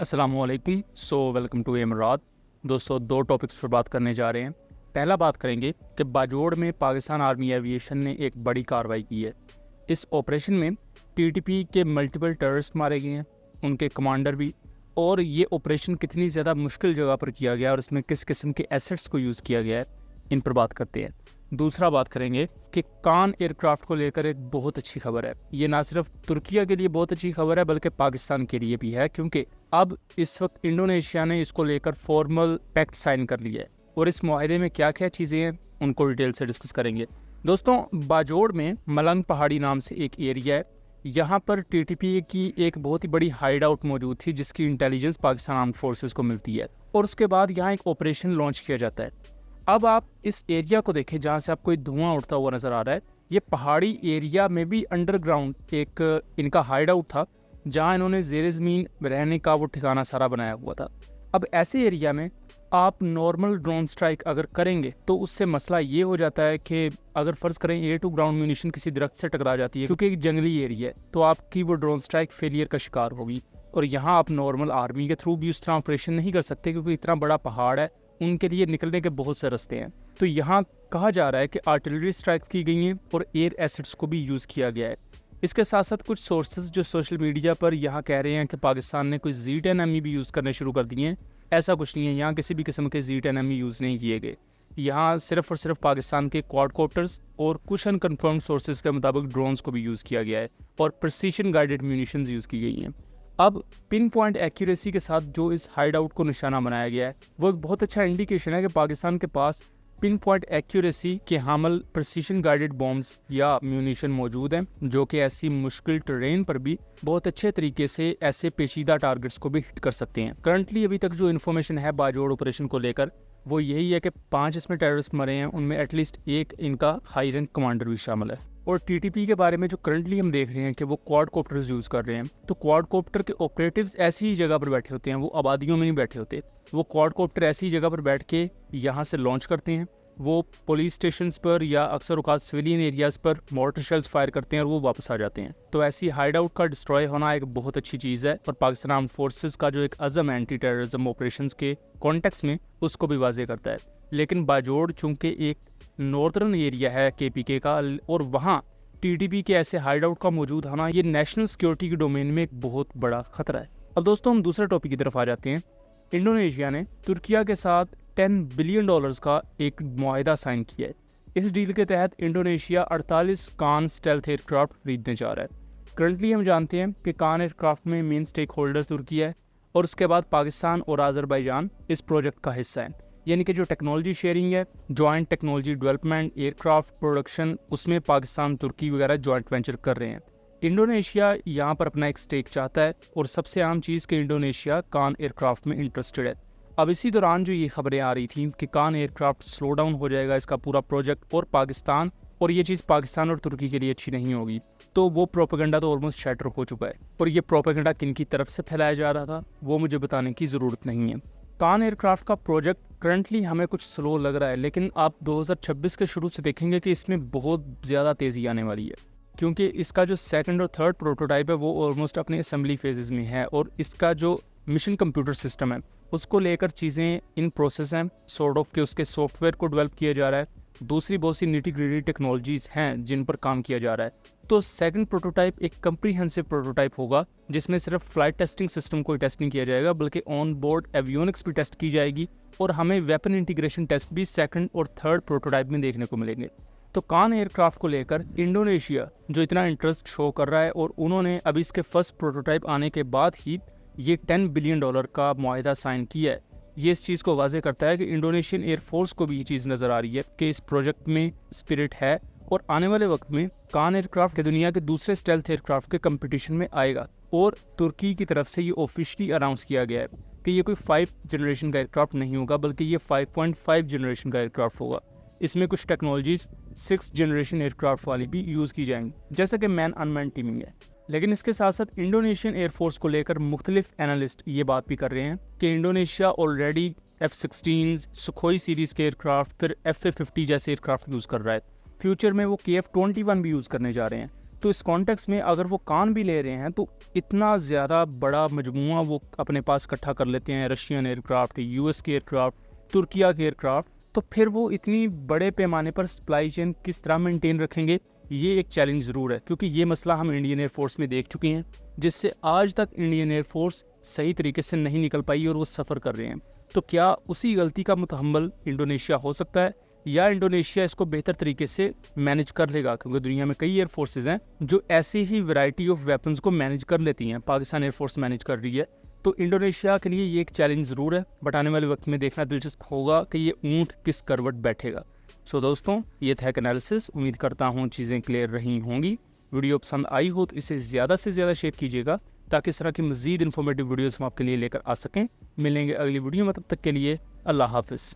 अस्सलामुअलैकुम। Welcome to एमरात। दोस्तों, दो टॉपिक्स पर बात करने जा रहे हैं। पहला बात करेंगे कि बाजोड़ में पाकिस्तान आर्मी एविएशन ने एक बड़ी कार्रवाई की है। इस ऑपरेशन में टीटीपी के मल्टीपल टेररिस्ट मारे गए हैं, उनके कमांडर भी। और ये ऑपरेशन कितनी ज़्यादा मुश्किल जगह पर किया गया और इसमें किस किस्म के एसेट्स को यूज़ किया गया है, इन पर बात करते हैं। दूसरा बात करेंगे कि कान एयरक्राफ्ट को लेकर एक बहुत अच्छी खबर है। ये ना सिर्फ तुर्किया के लिए बहुत अच्छी खबर है बल्कि पाकिस्तान के लिए भी है, क्योंकि अब इस वक्त इंडोनेशिया ने इसको लेकर फॉर्मल पैक्ट साइन कर लिया है। और इस मुआहदे में क्या क्या चीज़ें हैं उनको डिटेल से डिस्कस करेंगे। दोस्तों, बाजोड़ में मलंग पहाड़ी नाम से एक एरिया है। यहाँ पर टीटीपी की एक बहुत ही बड़ी हाइड आउट मौजूद थी जिसकी इंटेलिजेंस पाकिस्तान आर्म फोर्सेस को मिलती है, और उसके बाद यहाँ एक ऑपरेशन लॉन्च किया जाता है। अब आप इस एरिया को देखें जहाँ से आपको धुआं उड़ता हुआ नजर आ रहा है। ये पहाड़ी एरिया में भी अंडरग्राउंड एक इनका हाइड आउट था जहाँ इन्होंने ज़ेर ज़मीन रहने का वो ठिकाना सारा बनाया हुआ था। अब ऐसे एरिया में आप नॉर्मल ड्रोन स्ट्राइक अगर करेंगे तो उससे मसला ये हो जाता है कि अगर फ़र्ज़ करें एयर टू ग्राउंड म्यूनिशन किसी दरख्त से टकरा जाती है, क्योंकि एक जंगली एरिया है, तो आपकी वो ड्रोन स्ट्राइक फेलियर का शिकार होगी। और यहाँ आप नॉर्मल आर्मी के थ्रू भी उस तरह ऑपरेशन नहीं कर सकते, क्योंकि इतना बड़ा पहाड़ है, उनके लिए निकलने के बहुत से रास्ते हैं। तो यहाँ कहा जा रहा है कि आर्टिलरी स्ट्राइक्स की गई हैं और एयर एसिड्स को भी यूज़ किया गया है। इसके साथ साथ कुछ सोर्सेज जो सोशल मीडिया पर यहाँ कह रहे हैं कि पाकिस्तान ने कुछ Z10ME भी यूज़ करने शुरू कर दिए हैं। ऐसा कुछ नहीं है, यहाँ किसी भी किस्म के Z10ME यूज़ नहीं किए गए। यहाँ सिर्फ और सिर्फ पाकिस्तान के क्वाडकॉप्टर्स और कुछ अनकन्फर्म्ड सोर्सेज के मुताबिक ड्रोन्स को भी यूज़ किया गया है और प्रिसीशन गाइडेड म्यूनिशंस यूज़ की गई हैं। अब पिन पॉइंट एक्यूरेसी के साथ जो इस हाइड आउट को निशाना बनाया गया है वो एक बहुत अच्छा इंडिकेशन है कि पाकिस्तान के पास पिन पॉइंट एक्यूरेसी के हामल प्रिसीशन गाइडेड बॉम्ब्स या म्यूनिशन मौजूद हैं, जो कि ऐसी मुश्किल टेरेन पर भी बहुत अच्छे तरीके से ऐसे पेचीदा टारगेट्स को भी हिट कर सकते हैं। करंटली अभी तक जो इन्फॉर्मेशन है बाजोड़ ऑपरेशन को लेकर वो यही है कि 5 इसमें टेररिस्ट मरे हैं, उनमें एटलीस्ट एक इनका हाई रैंक कमांडर भी शामिल है। और टीटीपी के बारे में जो करंटली हम देख रहे हैं कि वो क्वाडकॉप्टर्स यूज़ कर रहे हैं, तो क्वाडकॉप्टर के ऑपरेटिव्स ऐसी ही जगह पर बैठे होते हैं, वो आबादियों में नहीं बैठे होते। वो क्वाडकॉप्टर ऐसी ही जगह पर बैठ के यहाँ से लॉन्च करते हैं, वो पुलिस स्टेशंस पर या अक्सर औकात सिविलियन एरियाज़ पर मॉर्टर शेल्स फायर करते हैं और वो वापस आ जाते हैं। तो ऐसी हाइड आउट का डिस्ट्रॉय होना एक बहुत अच्छी चीज़ है और पाकिस्तान आर्म फोर्सेस का जो एक अज़म एंटी टेररिज्म ऑपरेशंस के कॉन्टेक्स्ट में उसको भी वाजे करता है। लेकिन बाजोड़ चूँकि एक नॉर्दर्न एरिया है KPK का और वहाँ टीटीपी के ऐसे हाइड आउट का मौजूद होना ये नेशनल सिक्योरिटी के डोमेन में एक बहुत बड़ा खतरा है। अब दोस्तों, हम दूसरे टॉपिक की तरफ आ जाते हैं। इंडोनेशिया ने तुर्किया के साथ $10 बिलियन का एक मुआहिदा साइन किया है। इस डील के तहत इंडोनेशिया 48 कान स्टेल्थ एयरक्राफ्ट खरीदने जा रहा है। करंटली हम जानते हैं कि कान एयरक्राफ्ट में मेन स्टेक होल्डर तुर्किया है और उसके बाद पाकिस्तान और आज़रबाईजान इस प्रोजेक्ट का हिस्सा है। यानी कि जो टेक्नोलॉजी शेयरिंग है, joint technology development, aircraft production, उसमें पाकिस्तान तुर्की वगैरह जॉइंट वेंचर कर रहे हैं। इंडोनेशिया यहाँ पर अपना एक स्टेक चाहता है और सबसे आम चीज़ कि इंडोनेशिया कान एयरक्राफ्ट में इंटरेस्टेड है। अब इसी दौरान जो ये खबरें आ रही थी कि कान एयरक्राफ्ट स्लो डाउन हो जाएगा इसका पूरा प्रोजेक्ट और ये चीज़ पाकिस्तान और तुर्की के लिए अच्छी नहीं होगी, तो वो प्रोपेगेंडा तो ऑलमोस्ट शैटर हो चुका है। और ये प्रोपेगेंडा किन की तरफ से फैलाया जा रहा था वो मुझे बताने की ज़रूरत नहीं है। कान एयरक्राफ्ट का प्रोजेक्ट करंटली हमें कुछ स्लो लग रहा है, लेकिन आप 2026 के शुरू से देखेंगे कि इसमें बहुत ज़्यादा तेज़ी आने वाली है, क्योंकि इसका जो सेकंड और थर्ड प्रोटोटाइप है वो ऑलमोस्ट अपने असेंबली फेजेस में है और इसका जो मिशन कंप्यूटर सिस्टम है उसको लेकर चीज़ें इन प्रोसेस हैं, सॉर्ट ऑफ के उसके सॉफ्टवेयर को डेवलप किया जा रहा है। दूसरी बहुत सी निटी ग्रिटी टेक्नोलॉजीज़ हैं जिन पर काम किया जा रहा है। तो सेकंड प्रोटोटाइप एक कम्प्रीहेंसिव प्रोटोटाइप होगा जिसमें सिर्फ फ्लाइट टेस्टिंग सिस्टम को टेस्ट नहीं किया जाएगा बल्कि ऑन बोर्ड एवियोनिक्स भी टेस्ट की जाएगी और हमें वेपन इंटीग्रेशन टेस्ट भी सेकंड और थर्ड प्रोटोटाइप में देखने को मिलेंगे। तो कान एयरक्राफ्ट को लेकर इंडोनेशिया जो इतना इंटरेस्ट शो कर रहा है और उन्होंने अभी इसके फर्स्ट प्रोटोटाइप आने के बाद ही ये $10 बिलियन का मुआहिदा साइन किया है, ये इस चीज़ को वाजे करता है कि इंडोनेशियन एयरफोर्स को भी ये चीज़ नज़र आ रही है कि इस प्रोजेक्ट में स्पिरिट है और आने वाले वक्त में कान एयरक्राफ्ट के दुनिया के दूसरे स्टेल्थ एयरक्राफ्ट के कंपटीशन में आएगा। और तुर्की की तरफ से ये ऑफिशियली अनाउंस किया गया है कि ये कोई 5 जनरेशन का एयरक्राफ्ट नहीं होगा बल्कि ये 5.5 जनरेशन का एयरक्राफ्ट होगा। इसमें कुछ टेक्नोलॉजीज 6 जनरेशन एयरक्राफ्ट वाली भी यूज़ की जाएंगी, जैसा कि मैन अनमैन टीमिंग है। लेकिन इसके साथ साथ इंडोनेशियन एयरफोर्स को लेकर मुख्तलिफ एनालिस्ट ये बात भी कर रहे हैं कि Indonesia already F-16, Sukhoi series के एयरक्राफ्ट, फिर FA-50 जैसे एयरक्राफ्ट यूज़ कर रहा है। फ्यूचर में वो KF-21 भी यूज़ करने जा रहे हैं। तो इस कॉन्टेक्स्ट में अगर वो कान भी ले रहे हैं तो इतना ज़्यादा बड़ा मजमूआ वो अपने पास इकट्ठा कर लेते हैं, रशियन एयरक्राफ्ट, यूएस के एयरक्राफ्ट, तुर्किया के एयरक्राफ्ट, तो फिर वो इतनी बड़े पैमाने पर सप्लाई चेन किस तरह मेंटेन रखेंगे, ये एक चैलेंज ज़रूर है। क्योंकि ये मसला हम इंडियन एयरफोर्स में देख चुके हैं, जिससे आज तक इंडियन एयरफोर्स सही तरीके से नहीं निकल पाई और वो सफ़र कर रहे हैं। तो क्या उसी गलती का मुतहम्मल इंडोनेशिया हो सकता है, या इंडोनेशिया इसको बेहतर तरीके से मैनेज कर लेगा? क्योंकि दुनिया में कई एयरफोर्सेज हैं जो ऐसी ही वैरायटी ऑफ वेपन्स को मैनेज कर लेती हैं, पाकिस्तान एयरफोर्स मैनेज कर रही है। तो इंडोनेशिया के लिए ये एक चैलेंज ज़रूर है, बट आने वाले वक्त में देखना दिलचस्प होगा कि ये ऊँट किस करवट बैठेगा। सो दोस्तों, ये था एक एनालिसिस। उम्मीद करता हूँ चीज़ें क्लियर रही होंगी। वीडियो पसंद आई हो तो इसे ज़्यादा से ज़्यादा शेयर कीजिएगा, ताकि इस तरह की मज़ीद इन्फॉर्मेटिव वीडियोज़ हम आपके लिए लेकर आ सकें। मिलेंगे अगली वीडियो में, तब तक के लिए अल्लाह हाफिज़।